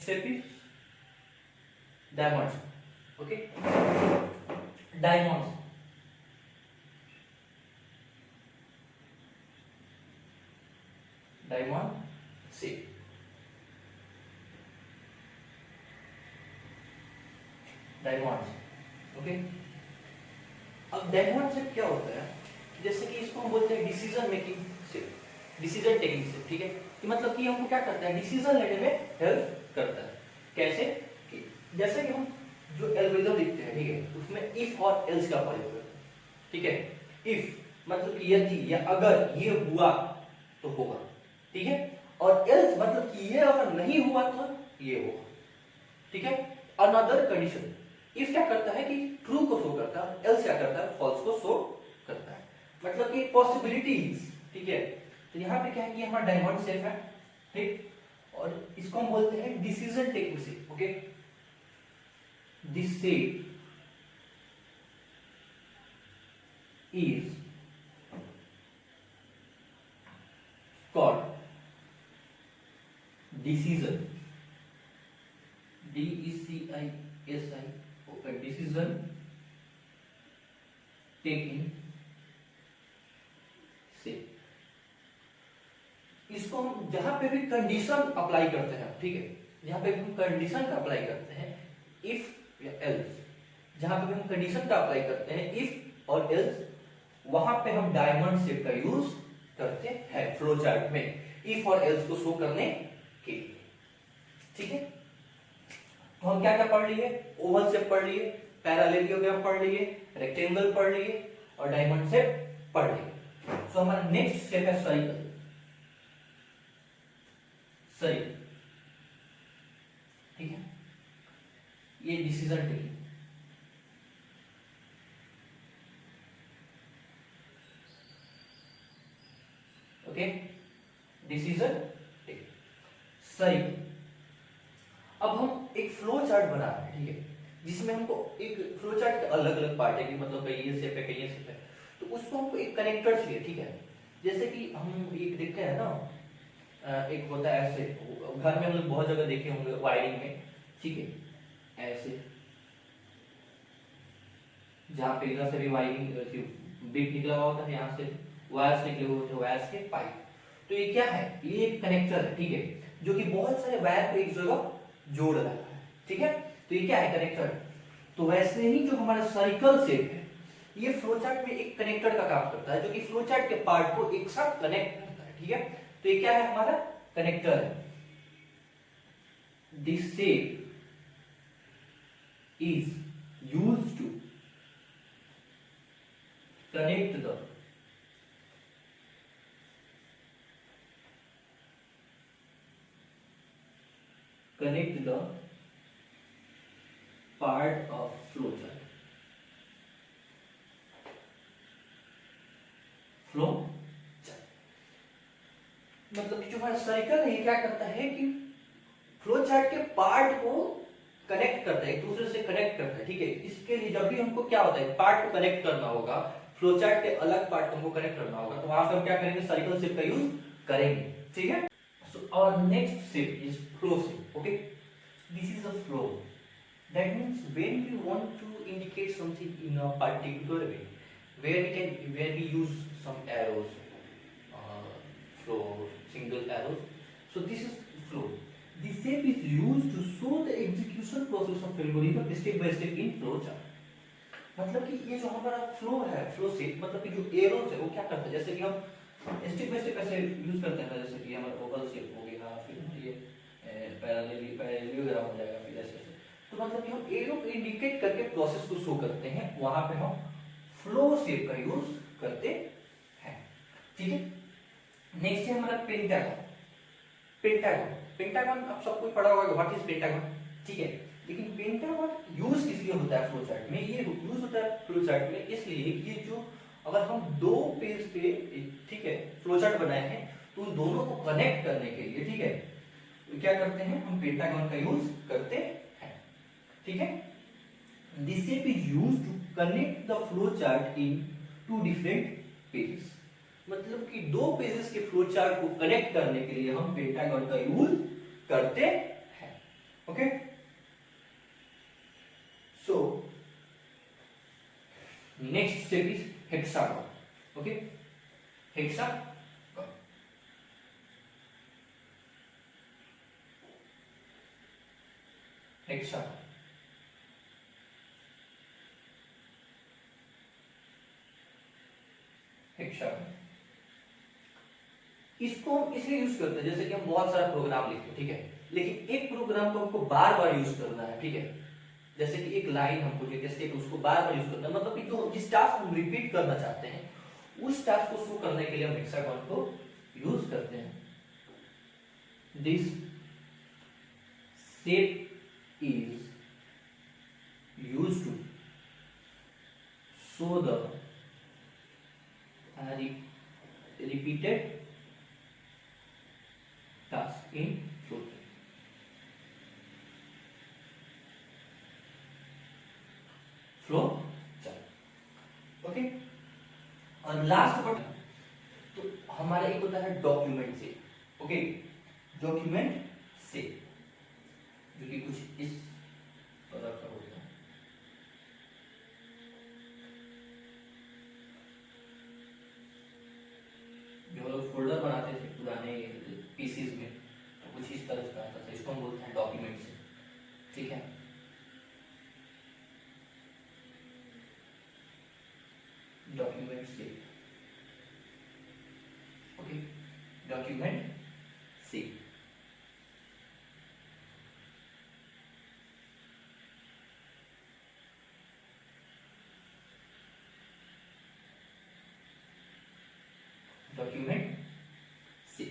shape is diamonds. Okay, diamonds. Diamond shape. Diamonds. Okay, अब diamond shape क्या होता है? जैसे कि इसको हम बोलते हैं decision making shape, decision taking shape. ठीक है, कि मतलब कि हमको क्या करता है, डिसीजन लेने में हेल्प करता है. कैसे? कि जैसे कि हम जो एल्गोरिथम लिखते हैं, ठीक है, उसमें इफ और एल्स का प्रयोग करते हैं. ठीक है, इफ मतलब कि यदि या अगर ये हुआ तो होगा. ठीक है, और एल्स मतलब कि ये अगर नहीं हुआ तो ये होगा. ठीक है, अनदर कंडीशन. इफ क्या करता है कि ट्रू को शो करता है, एल्स क्या करता है, फॉल्स को शो करता है. मतलब कि पॉसिबिलिटीज. ठीक है, तो यहाँ पे क्या है कि हमारा डायमंड शेप है. ठीक, और इसको हम बोलते हैं decision taking shape. Okay, this shape is called decision. DECISI, decision taking shape. इसको हम जहां पे भी कंडीशन अप्लाई करते हैं, ठीक है, जहां पे भी हम कंडीशन का अप्लाई करते हैं, इफ या एल्स, जहां पे भी हम कंडीशन का अप्लाई करते हैं, इफ और एल्स, वहां पे हम डायमंड शेप का यूज करते हैं फ्लो चार्ट में, इफ और एल्स को शो करने के लिए. ठीक है, तो हम क्या क्या पढ़ लिए? ओवल शेप पढ़ लिए, पैरेललोग्राम पढ़ लिए, रेक्टेंगल पढ़ लिए और डायमंड शेप पढ़ लिए. सो हमारा नेक्स्ट शेप है सर्कल. सर्कल, ठीक है, ये decision taking. Okay, decision taking circle. अब हम एक फ्लो चार्ट बना रहे हैं, ठीक है, जिसमें हमको एक फ्लो चार्ट के अलग अलग पार्ट है कि मतलब कहीं ये शेप है, कहीं ये शेप है, तो उसको हमको एक कनेक्टर चाहिए. ठीक है, जैसे कि हम एक देखते हैं ना, एक होता है ऐसे, घर में हम लोग बहुत जगह देखे होंगे वायरिंग में. ठीक है, ऐसे जहाँ पे इधर से भी वायरिंग बिग निकला हुआ होता है, यहाँ से वायर्स निकले हुए होते हैं, वायर्स के पाइप. तो ये क्या है? ये एक कनेक्टर है. ठीक है, जो कि बहुत सारे वायर को एक जगह जोड़ रहा है. ठीक है, तो ये क्या है? कनेक्टर. तो वैसे ही जो हमारा सर्कल शेप है, ये फ्लोचार्ट में एक कनेक्टर का काम करता है, जो कि फ्लोचार्ट के पार्ट को एक साथ कनेक्ट करता है. ठीक है, तो ये क्या है? हमारा कनेक्टर है. This shape is used to connect the part of flow chart. Flow chart मतलब जो हमारा सर्कल है, ये क्या करता है कि फ्लो चार्ट के पार्ट को कनेक्ट करता है, एक दूसरे से कनेक्ट करता है. ठीक है, इसके लिए जब भी हमको क्या होता है, पार्ट को कनेक्ट करना होगा, फ्लो चार्ट के अलग पार्ट को हमको कनेक्ट करना होगा, तो वहां पे हम क्या करेंगे? सर्कल शेप का यूज करेंगे. ठीक है, so our next shape is flow shape. Okay, this is a flow. That means when we want to indicate something in a particular way, where we use some arrows, flow, single arrows. So this is flow. This shape is used to show the execution process of algorithm step by step in flow chart. मतलब कि ये जो हमारा flow है, flow shape, मतलब कि जो arrows है वो क्या करता है, जैसे कि हम स्टेप बाय स्टेप ऐसे यूज करते हैं, जैसे कि हमारा ओवल शेप हो गया, फिर ये पैरेललोग्राम हो जाएगा, फिर ऐसे. तो मतलब कि हम एरो को इंडिकेट करके प्रोसेस को शो करते हैं, वहां पे हम फ्लो शेप का यूज करते हैं. ठीक है, नेक्स्ट है हमारा पेंटागन. पेंटागन, पेंटागन आप सबको पढ़ा होगा व्हाट इज पेंटागन. ठीक है, लेकिन पेंटागन यूज किस लिए होता है फ्लो चार्ट में? ये यूज होता है फ्लो चार्ट में इसलिए कि ये जो अगर हम दो पेज पे, ठीक है, फ्लो चार्ट बनाए हैं, तो उन दोनों को कनेक्ट करने के लिए, ठीक है, तो क्या करते हैं? हम पेंटागन का यूज करते हैं. ठीक है, this shape is used to connect the flow chart in two different pages. मतलब कि दो पेजेस के फ्लो चार्ट को कनेक्ट करने के लिए हम पेंटागन का यूज करते हैं. Okay. So next step is hexagon, okay. Hexagon hexagon hexagon इसको हम इसलिए यूज करते हैं जैसे कि हम बहुत सारा प्रोग्राम लिखते हैं, ठीक है, लेकिन एक प्रोग्राम को हमको बार बार यूज करना है, ठीक है। जैसे कि एक लाइन हमको जो स्टेप उसको बार बार यूज करना है, मतलब कि जो जिस टास्क हम रिपीट करना चाहते हैं उस टास्क को शो करने के लिए हम हेक्सागन को यूज करते हैं। This shape is used to show the repeated task in flowchart. Okay. और लास्ट बट तो हमारा एक होता है डॉक्यूमेंट से, ओके, डॉक्यूमेंट से जो कि कुछ इस तरह का होता है। जो लोग फोल्डर बनाते थे पुराने पीसीज में तो कुछ इस तरह का आता था, इसको हम बोलते हैं डॉक्यूमेंट से, ठीक है। डॉक्यूमेंट से, ओके, डॉक्यूमेंट से। डॉक्यूमेंट से।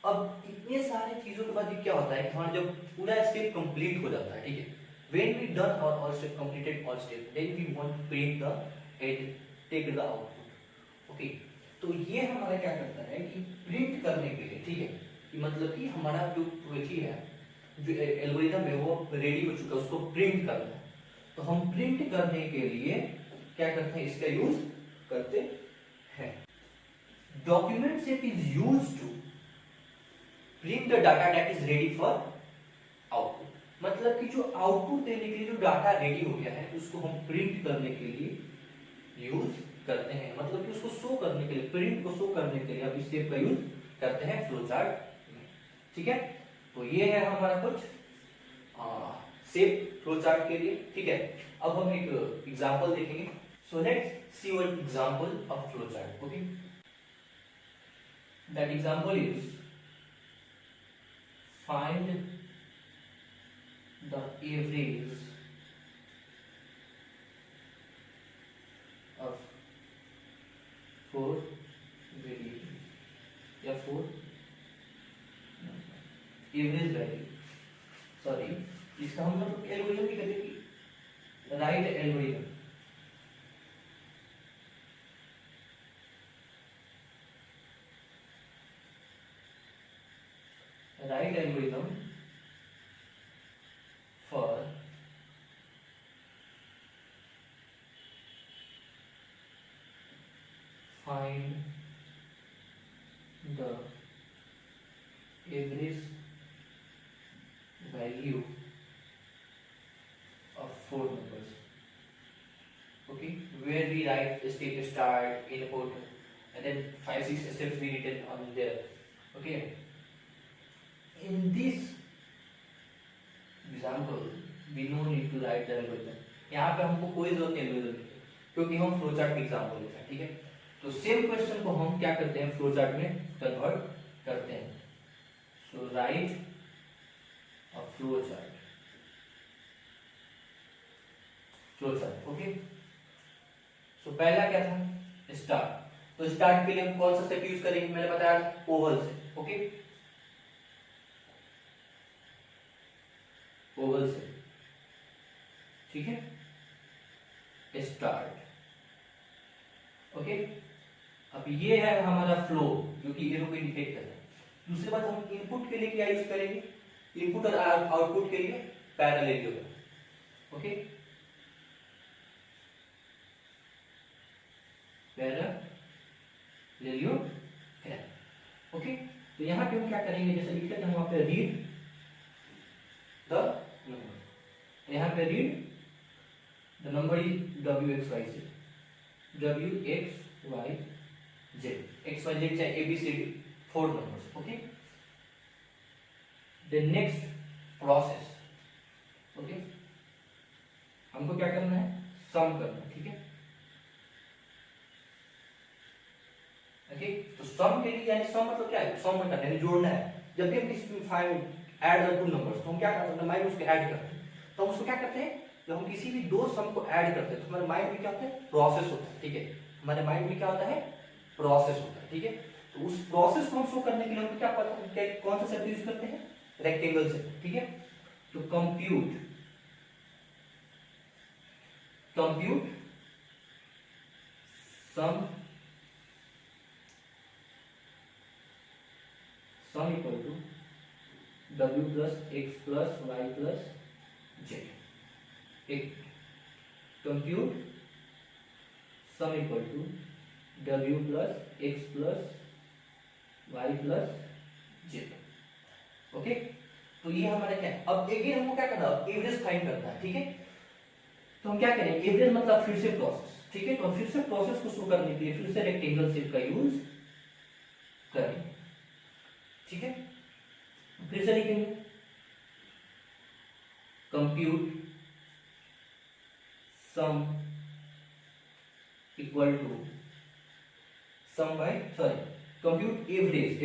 अब इतने सारे चीजों के बाद क्या होता है कि हमारा जब पूरा स्टेप कंप्लीट हो जाता है, ठीक है, when we done our all step completed all step then we want to print the and take the output, okay. तो ये हमारा क्या करता है कि प्रिंट करने के लिए, ठीक है, कि मतलब कि हमारा जो है जो एल्गोरिथम है वो रेडी हो चुका है, उसको प्रिंट करना है। तो हम प्रिंट करने के लिए क्या करते हैं, इसका यूज करते हैं। Document set is used to print the data that is ready for output, मतलब कि जो आउटपुट देने के लिए जो डाटा रेडी हो गया है उसको हम प्रिंट करने के लिए यूज करते हैं, मतलब कि उसको शो करने के लिए, प्रिंट को शो करने के लिए हम इस स्टेप का यूज करते हैं फ्लो चार्ट में, ठीक है। तो ये है हमारा कुछ शेप फ्लो चार्ट के लिए, ठीक है। अब हम एक एग्जांपल देखेंगे। So let's see one example of flow chart, okay. That example is find the average of 4 variables या 4 एवरेज वैल्यू, सॉरी इसका हम लोग एल्गोरिथम भी करेंगे, right algorithm, right algorithm for find the average value of 4 numbers, okay, where we write step start, input, and then 5-6 steps we written on there, okay. In this example we no need to write the algorithm, यहाँ पे हमको कोई जरूरत नहीं algorithm की, क्योंकि हम flow chart का एग्जांपल लेते हैं, ठीक है। तो सेम क्वेश्चन को हम क्या करते हैं, फ्लो चार्ट में कन्वर्ट करते हैं। So write a flow chart, okay. So पहला क्या था, स्टार्ट। तो स्टार्ट के लिए हम कौन सा स्टेप यूज करेंगे, मैंने बताया ओवल से, ओके, ओवल से, ठीक है, स्टार्ट, ओके। अब ये है हमारा फ्लो जो कि एरो को इंडिकेट कर रहा है। दूसरी बात, हम इनपुट के लिए क्या यूज करेंगे, इनपुट और आउटपुट के लिए पैरेललोग्राम, ओके, पैरेललोग्राम, ओके। तो यहाँ पे हम क्या करेंगे, जैसे लिख लेते हैं वहां पे रीड द नंबर। यहाँ पे read the number is WXYZ, WXYZ, XYZ चाहे ABCD 4 numbers. Okay, the next process. Okay, हमको क्या करना है, सम करना है, ठीक है। ओके, तो सम के लिए यानी सम मतलब क्या है, सम करना है यानी जोड़ना है। जब भी हम किसी find add the two numbers, तो हम क्या करते हैं, माइंड उसको ऐड करते हैं। तो हम उसको क्या करते हैं, जब हम किसी भी दो सम को ऐड करते हैं तो हमारे माइंड में क्या होता है, प्रोसेस होता है, ठीक है। हमारे माइंड में क्या होता है, प्रोसेस होता है, ठीक है। तो उस प्रोसेस को हम शो करने के लिए हमको क्या पता, क्या कौन सा शब्द यूज करते हैं, रेक्टेंगल से, ठीक है। तो compute sum equal to W plus X plus Y plus Z। एक compute sum equal to W plus X plus Y plus Z। Okay, तो ये हमारा क्या है। अब अगेन हमको क्या करना है, एवरेज फाइंड करना है, ठीक है। तो हम क्या करेंगे, एवरेज मतलब फिर से प्रोसेस, ठीक है। तो फिर से प्रोसेस को शो करने के लिए फिर से रेक्टेंगल शेप का यूज करेंगे, ठीक है। फिर से लिखेंगे compute sum equal to sum by compute average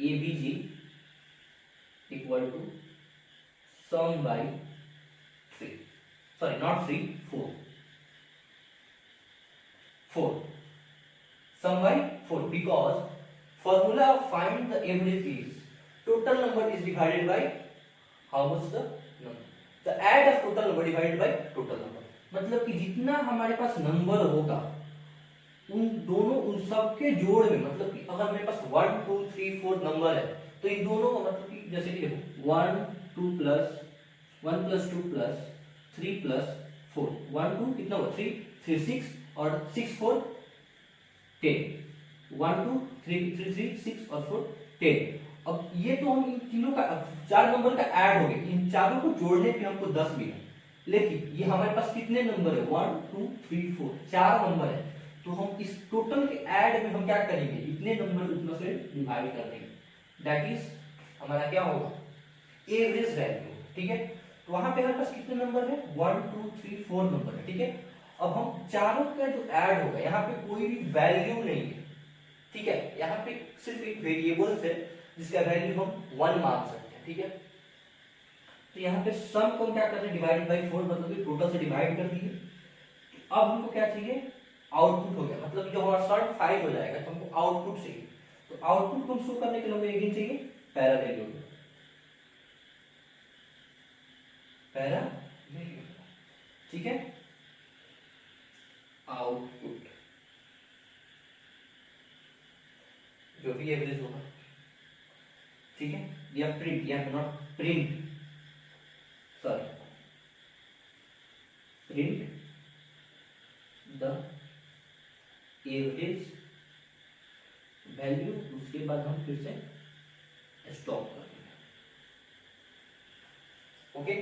ABG equal to sum by 4 sum by 4 because formula find the average is total number is divided by how much the number, the add of total number divided by total number। मतलब कि जितना हमारे पास number होगा उन सब के जोड़ में, मतलब कि अगर मेरे पास 1 2 3 4 नंबर है तो इन दोनों मतलब कि जैसे कि देखो 1 2 प्लस 1 प्लस 2 प्लस 3 प्लस 4, 1 2 कितना हुआ 3 3 6 और 6 4 10, 1 2 3 3 3 6 और 4 10। अब ये तो हम इन तीनों का चार नंबर का ऐड हो गया, इन चारों को जोड़ने पे हमको 10 मिला, लेकिन ये हमारे पास कितने नंबर है 1 2 3 4 चार नंबर है। तो हम इस टोटल के ऐड में हम क्या करेंगे, इतने नंबर उतना से डिवाइड कर देंगे, दैट इज हमारा क्या होगा एवरेज वैल्यू, ठीक है। तो वहां पे हमारे पास कितने नंबर है 1 2 3 4 नंबर है, ठीक है। अब हम चारों का जो ऐड होगा यहाँ पे कोई भी वैल्यू नहीं है, ठीक है। यहाँ पे सिर्फ एक वेरिएबल्स है जिसका वैल्यू हम 1 मान सकते हैं, ठीक है। तो यहाँ पे सम को क्या कर रहे हैं डिवाइड बाय 4, मतलब कि टोटल से डिवाइड कर दिए। अब हमको क्या चाहिए, आउटपुट हो गया, मतलब जब हमारा सम 5 हो जाएगा तो हमको आउटपुट चाहिए। तो आउटपुट को शो करने के लिए हमें अगेन चाहिए पैरेलल, ठीक है। आउटपुट जो भी एवरेज होगा, ठीक है, या प्रिंट या not print the average value, उसके बाद हम फिर से स्टॉप कर देंगे। ओके,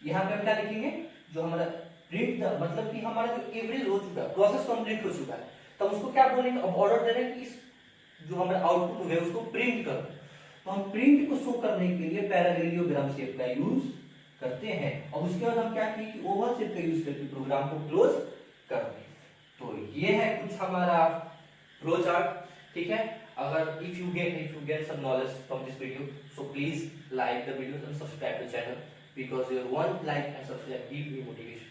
यहां पे हम क्या लिखेंगे, जो हमारा प्रिंट द मतलब कि हमारा जो एवरेज हो चुका है, प्रोसेस कंप्लीट हो चुका है, तब उसको क्या बोलेंगे, अब ऑर्डर दे रहे हैं कि इस जो हमारा आउटपुट हो गया उसको प्रिंट कर। तो हम प्रिंट को शो करने के लिए पैरेललोग्राम शेप का यूज करते हैं, और उसके बाद हम क्या किए कि ओवल शेप का यूज करके प्रोग्राम को क्लोज कर दें। तो ये है कुछ हमारा फ्लो चार्ट, ठीक है। अगर if you get some knowledge from this video, so please like the videos and subscribe to the channel, because your one like and subscribe give me motivation.